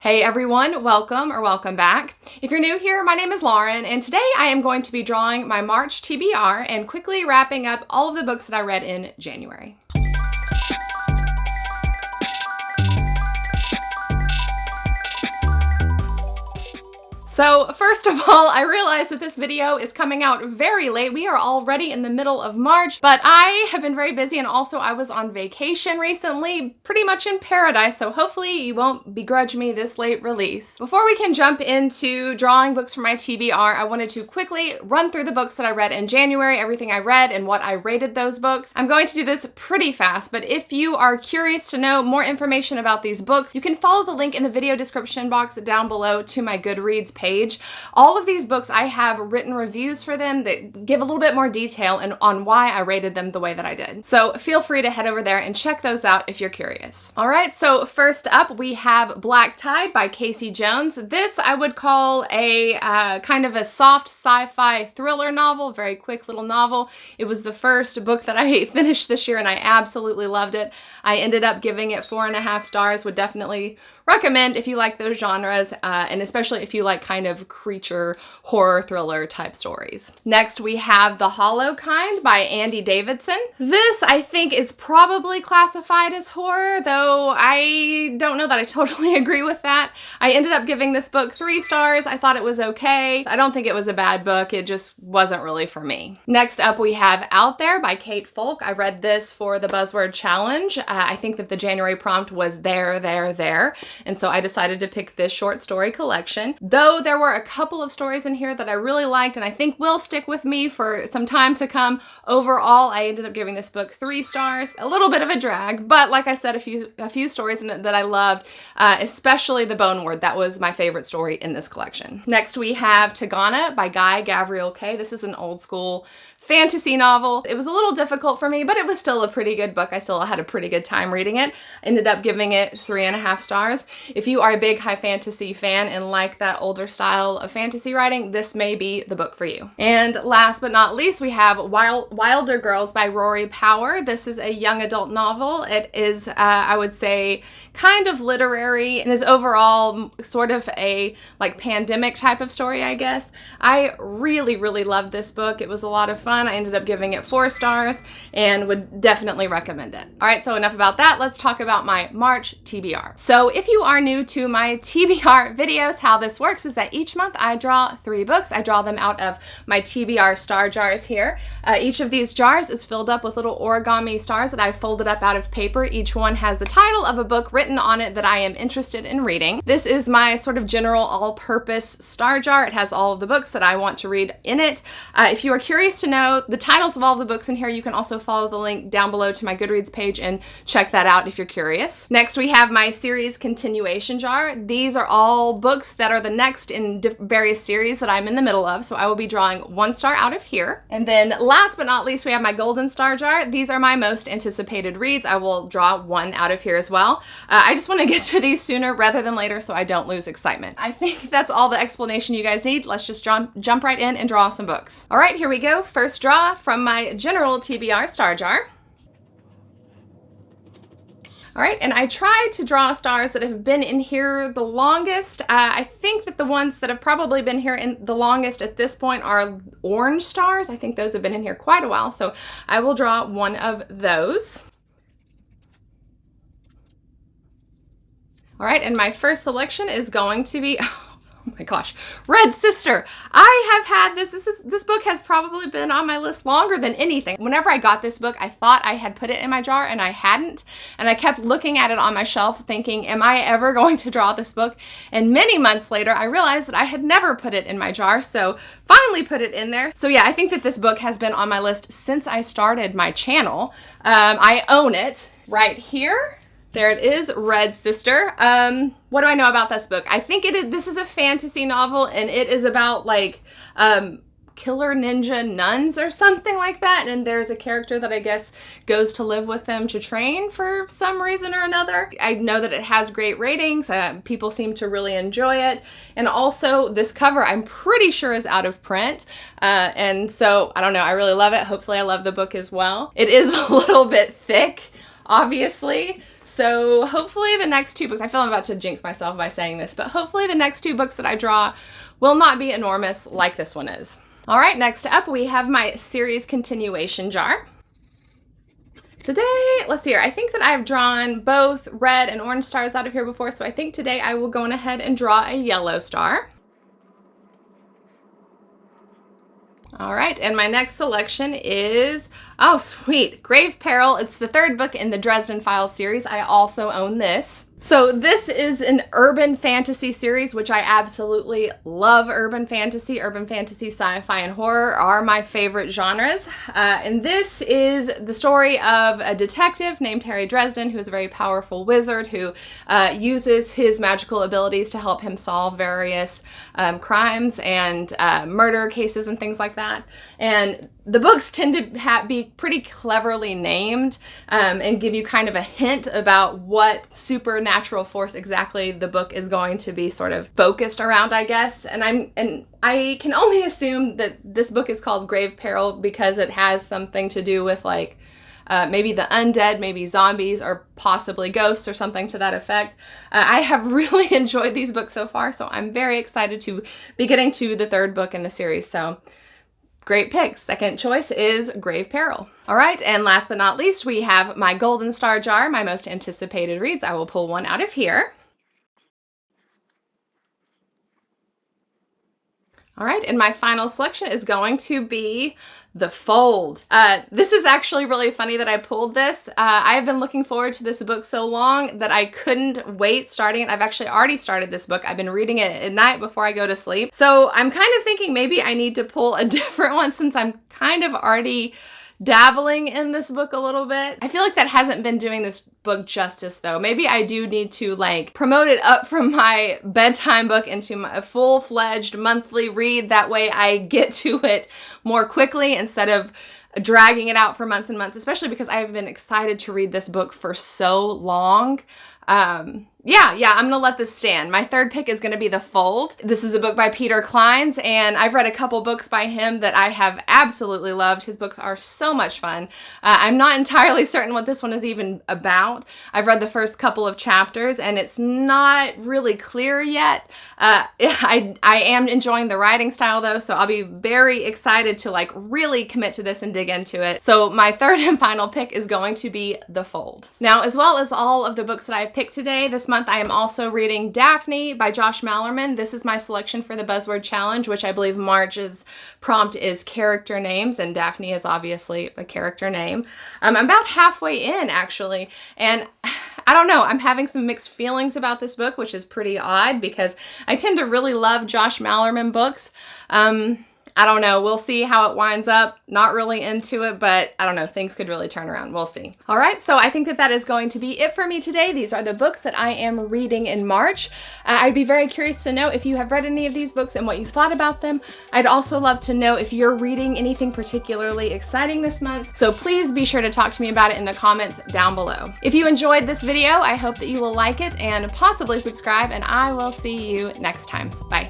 Hey everyone, welcome or welcome back. If you're new here, my name is Lauren, and today I am going to be drawing my March TBR and quickly wrapping up all of the books that I read in January. So first of all, I realize that this video is coming out very late. We are already in the middle of March, but I have been very busy, and also I was on vacation recently, pretty much in paradise, so hopefully you won't begrudge me this late release. Before we can jump into drawing books for my TBR, I wanted to quickly run through the books that I read in January, everything I read and what I rated those books. I'm going to do this pretty fast, but if you are curious to know more information about these books, you can follow the link in the video description box down below to my Goodreads page. All of these books, I have written reviews for them that give a little bit more detail and on why I rated them the way that I did. So feel free to head over there and check those out if you're curious. All right, so first up we have Black Tide by Casey Jones. This I would call a kind of a soft sci-fi thriller novel, very quick little novel. It was the first book that I finished this year and I absolutely loved it. I ended up giving it 4.5 stars, would definitely recommend if you like those genres, and especially if you like kind of creature horror thriller type stories. Next we have The Hollow Kind by Andy Davidson. This I think is probably classified as horror, though I don't know that I totally agree with that. I ended up giving this book 3 stars. I thought it was okay. I don't think it was a bad book. It just wasn't really for me. Next up we have Out There by Kate Folk. I read this for the Buzzword Challenge. I think that the January prompt was there. And so I decided to pick this short story collection. Though there were a couple of stories in here that I really liked and I think will stick with me for some time to come, overall I ended up giving this book 3 stars. A little bit of a drag, but like I said, a few stories in it that I loved, especially The Bone Ward. That was my favorite story in this collection. Next we have Tagana by Guy Gavriel Kay. This is an old school fantasy novel. It was a little difficult for me, but it was still a pretty good book. I still had a pretty good time reading it. Ended up giving it 3.5 stars. If you are a big high fantasy fan and like that older style of fantasy writing, this may be the book for you. And last but not least, we have Wilder Girls by Rory Power. This is a young adult novel. It is, I would say, kind of literary and is overall sort of a like pandemic type of story, I guess. I really loved this book. It was a lot of fun. I ended up giving it 4 stars and would definitely recommend it. All right, so enough about that. Let's talk about my March TBR. So if you are new to my TBR videos, how this works is that each month I draw 3 books. I draw them out of my TBR star jars here. Each of these jars is filled up with little origami stars that I folded up out of paper. Each one has the title of a book written on it that I am interested in reading. This is my sort of general all-purpose star jar. It has all of the books that I want to read in it. If you are curious to know the titles of all the books in here, you can also follow the link down below to my Goodreads page and check that out if you're curious. Next we have my series continuation jar. These are all books that are the next in various series that I'm in the middle of, so I will be drawing 1 star out of here. And then last but not least, we have my golden star jar. These are my most anticipated reads. I will draw 1 out of here as well. I just want to get to these sooner rather than later so I don't lose excitement. I think that's all the explanation you guys need. Let's just jump right in and draw some books. All right, here we go. First draw from my general TBR star jar. All right, and I tried to draw stars that have been in here the longest. I think that the ones that have probably been here in the longest at this point are orange stars. I think those have been in here quite a while, so I will draw 1 of those. All right, and my first selection is going to be, oh my gosh, Red Sister. I have had this book has probably been on my list longer than anything. Whenever I got this book, I thought I had put it in my jar and I hadn't. And I kept looking at it on my shelf thinking, am I ever going to draw this book? And many months later, I realized that I had never put it in my jar. So finally put it in there. So yeah, I think that this book has been on my list since I started my channel. I own it right here. There it is, Red Sister. What do I know about this book? I think this is a fantasy novel and it is about like killer ninja nuns or something like that. And there's a character that I guess goes to live with them to train for some reason or another. I know that it has great ratings. People seem to really enjoy it. And also this cover I'm pretty sure is out of print. And so I don't know, I really love it. Hopefully I love the book as well. It is a little bit thick, obviously. So hopefully the next 2 books, I feel I'm about to jinx myself by saying this, but hopefully the next 2 books that I draw will not be enormous like this one is. All right, next up we have my series continuation jar. Today, let's see here, I think that I've drawn both red and orange stars out of here before, so I think today I will go on ahead and draw a yellow star. All right, and my next selection is, oh sweet, Grave Peril. It's the 3rd book in the Dresden Files series. I also own this. So this is an urban fantasy series, which I absolutely love. Urban fantasy, sci-fi, and horror are my favorite genres. And this is the story of a detective named Harry Dresden, who is a very powerful wizard who uses his magical abilities to help him solve various crimes and murder cases and things like that. And the books tend to be pretty cleverly named and give you kind of a hint about what supernatural force exactly the book is going to be sort of focused around, I guess. And I can only assume that this book is called Grave Peril because it has something to do with like maybe the undead, maybe zombies, or possibly ghosts or something to that effect. I have really enjoyed these books so far, so I'm very excited to be getting to the 3rd book in the series. So great pick. Second choice is Grave Peril. All right, and last but not least, we have my golden star jar, my most anticipated reads. I will pull one out of here. All right, and my final selection is going to be The Fold. This is actually really funny that I pulled this. I've been looking forward to this book so long that I couldn't wait starting it. I've actually already started this book. I've been reading it at night before I go to sleep. So I'm kind of thinking maybe I need to pull a different one since I'm kind of already dabbling in this book a little bit. I feel like that hasn't been doing this book justice though. Maybe I do need to like promote it up from my bedtime book into my full-fledged monthly read. That way I get to it more quickly instead of dragging it out for months and months, especially because I've been excited to read this book for so long. Yeah, I'm gonna let this stand. My 3rd pick is gonna be The Fold. This is a book by Peter Clines, and I've read a couple books by him that I have absolutely loved. His books are so much fun. I'm not entirely certain what this one is even about. I've read the first couple of chapters, and it's not really clear yet. I am enjoying the writing style though, so I'll be very excited to like really commit to this and dig into it. So my 3rd and final pick is going to be The Fold. Now, as well as all of the books that I've picked today, this month I am also reading Daphne by Josh Malerman. This is my selection for the Buzzword Challenge, which I believe March's prompt is character names, and Daphne is obviously a character name. I'm about halfway in actually, and I don't know, I'm having some mixed feelings about this book, which is pretty odd because I tend to really love Josh Malerman books. I don't know. We'll see how it winds up. Not really into it, but I don't know. Things could really turn around. We'll see. All right. So I think that is going to be it for me today. These are the books that I am reading in March. I'd be very curious to know if you have read any of these books and what you thought about them. I'd also love to know if you're reading anything particularly exciting this month. So please be sure to talk to me about it in the comments down below. If you enjoyed this video, I hope that you will like it and possibly subscribe, and I will see you next time. Bye.